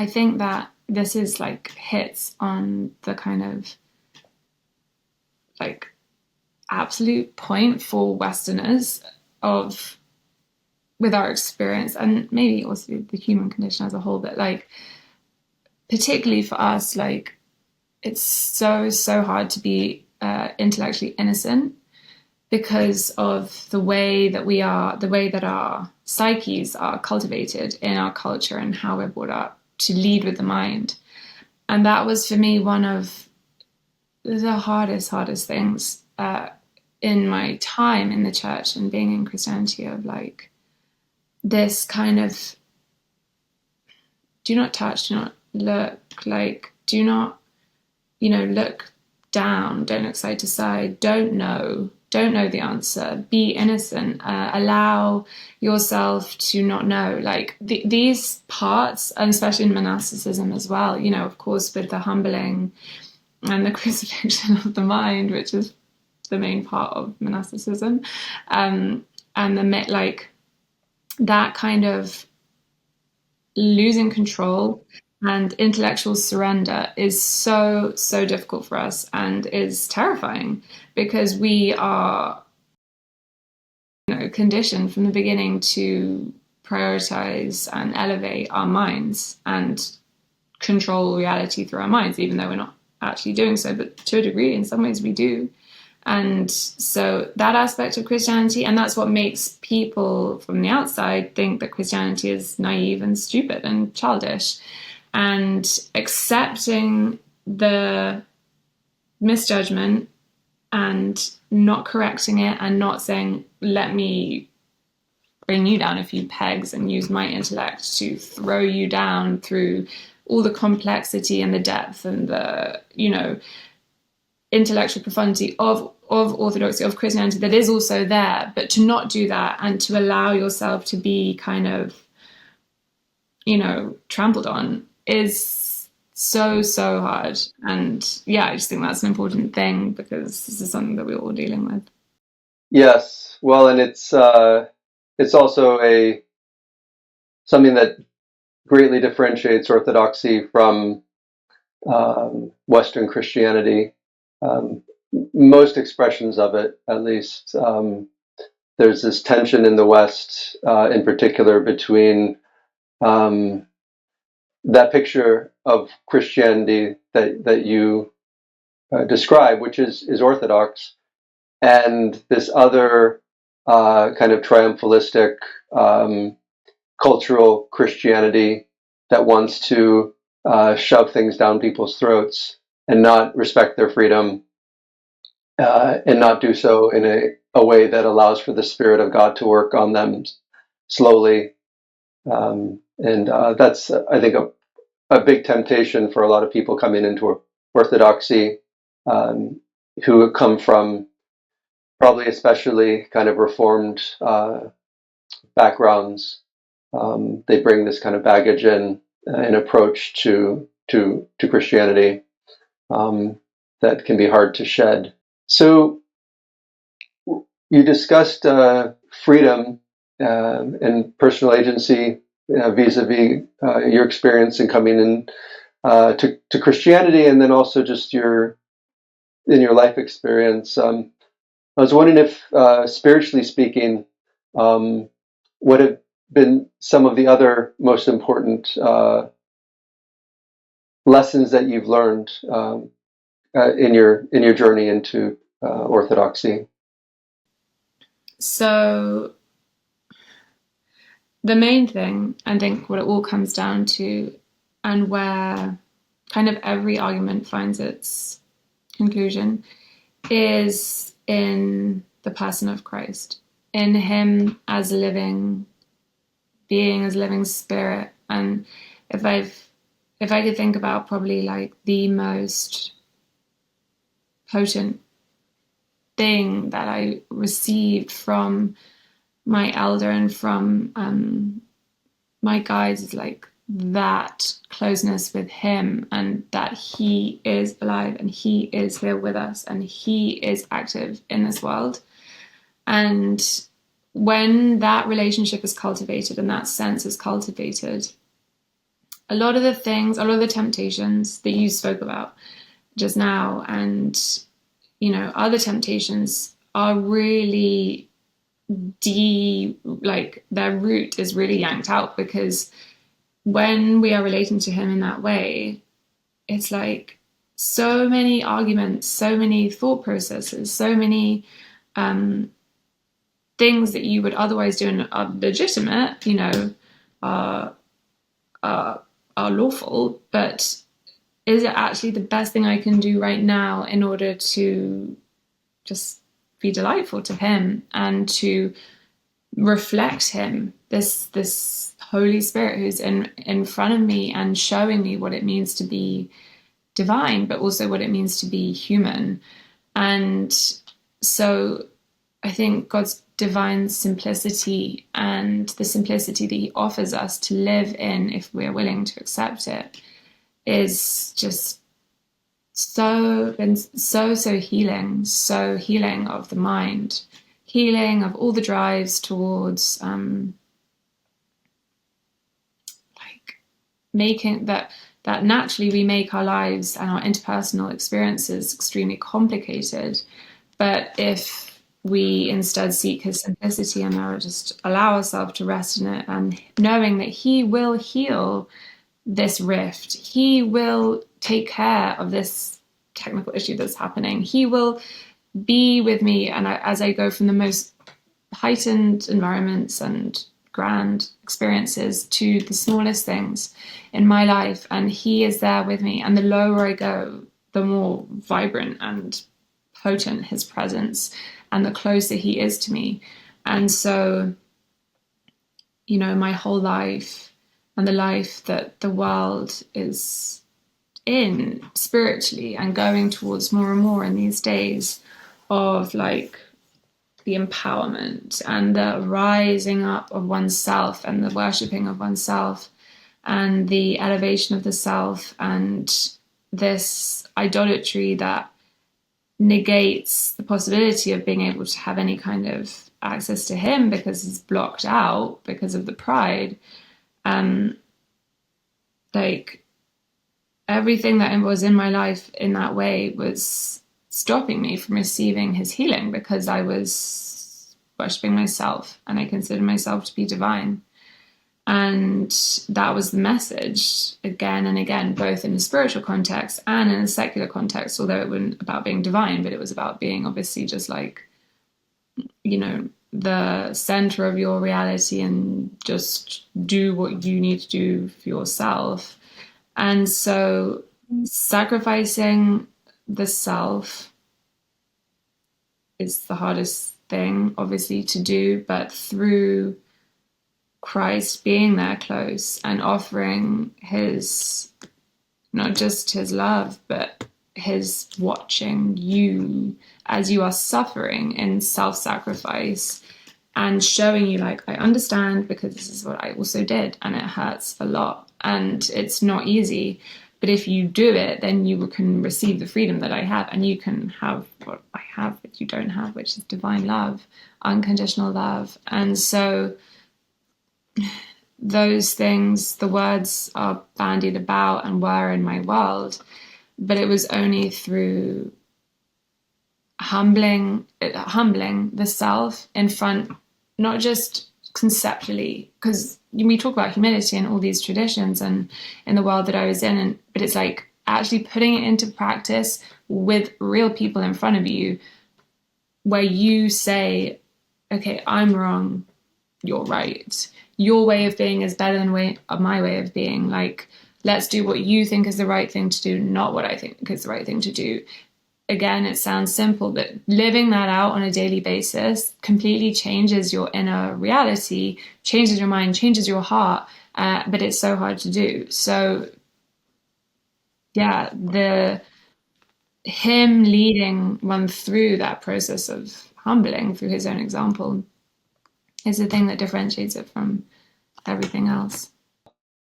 I think that this is like hits on the kind of like absolute point for Westerners of with our experience, and maybe also the human condition as a whole, but like particularly for us, like it's so hard to be intellectually innocent because of the way that our psyches are cultivated in our culture and how we're brought up to lead with the mind. And that was for me one of the hardest things in my time in the church and being in Christianity, of like this kind of do not touch, do not look, like do not, look down, don't look side to side, don't know the answer, be innocent, allow yourself to not know, like these parts, and especially in monasticism as well, of course, with the humbling and the crucifixion of the mind, which is the main part of monasticism, and the like that kind of losing control and intellectual surrender is so difficult for us and is terrifying, because we are conditioned from the beginning to prioritize and elevate our minds and control reality through our minds, even though we're not actually doing so, but to a degree in some ways we do. And so that aspect of Christianity, and that's what makes people from the outside think that Christianity is naive and stupid and childish. And accepting the misjudgment and not correcting it and not saying, let me bring you down a few pegs and use my intellect to throw you down through all the complexity and the depth and the, intellectual profundity of Orthodoxy, of Christianity that is also there, but to not do that and to allow yourself to be kind of, trampled on is so hard. And yeah, I just think that's an important thing because this is something that we're all dealing with. Yes, well, and it's also something that greatly differentiates Orthodoxy from Western Christianity. Most expressions of it, at least. There's this tension in the West, in particular, between that picture of Christianity that you describe, which is Orthodox, and this other kind of triumphalistic cultural Christianity that wants to shove things down people's throats and not respect their freedom, and not do so in a way that allows for the Spirit of God to work on them slowly. And that's, I think, a big temptation for a lot of people coming into Orthodoxy, who come from probably especially kind of Reformed backgrounds. They bring this kind of baggage in an approach to Christianity that can be hard to shed. So you discussed freedom and personal agency vis-a-vis your experience in coming in to Christianity, and then also just in your life experience. I was wondering if, spiritually speaking, what have been some of the other most important lessons that you've learned in your journey into Orthodoxy? So the main thing, I think what it all comes down to, and where kind of every argument finds its conclusion, is in the person of Christ, in him as a living being, as a living spirit. And if I could think about probably like the most potent thing that I received from my elder and from my guides, is like that closeness with him, and that he is alive and he is here with us and he is active in this world. And when that relationship is cultivated and that sense is cultivated, a lot of the things, a lot of the temptations that you spoke about just now, and other temptations are really like their root is really yanked out, because when we are relating to him in that way, it's like so many arguments, so many thought processes, so many things that you would otherwise do and are legitimate, are, are lawful, but is it actually the best thing I can do right now in order to just be delightful to him and to reflect him, this Holy Spirit who's in front of me and showing me what it means to be divine, but also what it means to be human. And so I think God's divine simplicity and the simplicity that he offers us to live in, if we're willing to accept it, is just so healing, so healing of the mind, healing of all the drives towards like making that naturally we make our lives and our interpersonal experiences extremely complicated. But if we instead seek his simplicity and just allow ourselves to rest in it, and knowing that he will heal this rift, he will take care of this technical issue that's happening, he will be with me, and as I go from the most heightened environments and grand experiences to the smallest things in my life, and he is there with me, and the lower I go, the more vibrant and potent his presence and the closer he is to me. And so, my whole life and the life that the world is in spiritually and going towards more and more in these days of like the empowerment and the rising up of oneself and the worshipping of oneself and the elevation of the self, and this idolatry that negates the possibility of being able to have any kind of access to him because he's blocked out because of the pride. Like everything that was in my life in that way was stopping me from receiving his healing, because I was worshipping myself and I considered myself to be divine. And that was the message again and again, both in the spiritual context and in a secular context, although it wasn't about being divine, but it was about being obviously just like, the center of your reality and just do what you need to do for yourself. And so sacrificing the self is the hardest thing, obviously, to do, but through Christ being there close and offering his, not just his love, but his watching you as you are suffering in self-sacrifice and showing you like, I understand, because this is what I also did and it hurts a lot and it's not easy. But if you do it, then you can receive the freedom that I have, and you can have what I have that you don't have, which is divine love, unconditional love. And so those things, the words are bandied about and were in my world, but it was only through humbling the self in front, not just conceptually, because we talk about humility in all these traditions and in the world that I was in, but it's like actually putting it into practice with real people in front of you, where you say, okay, I'm wrong, you're right. Your way of being is better than my way of being. Like, let's do what you think is the right thing to do, not what I think is the right thing to do. Again, it sounds simple, but living that out on a daily basis completely changes your inner reality, changes your mind, changes your heart. But it's so hard to do. So, yeah, him leading one through that process of humbling through his own example is the thing that differentiates it from everything else.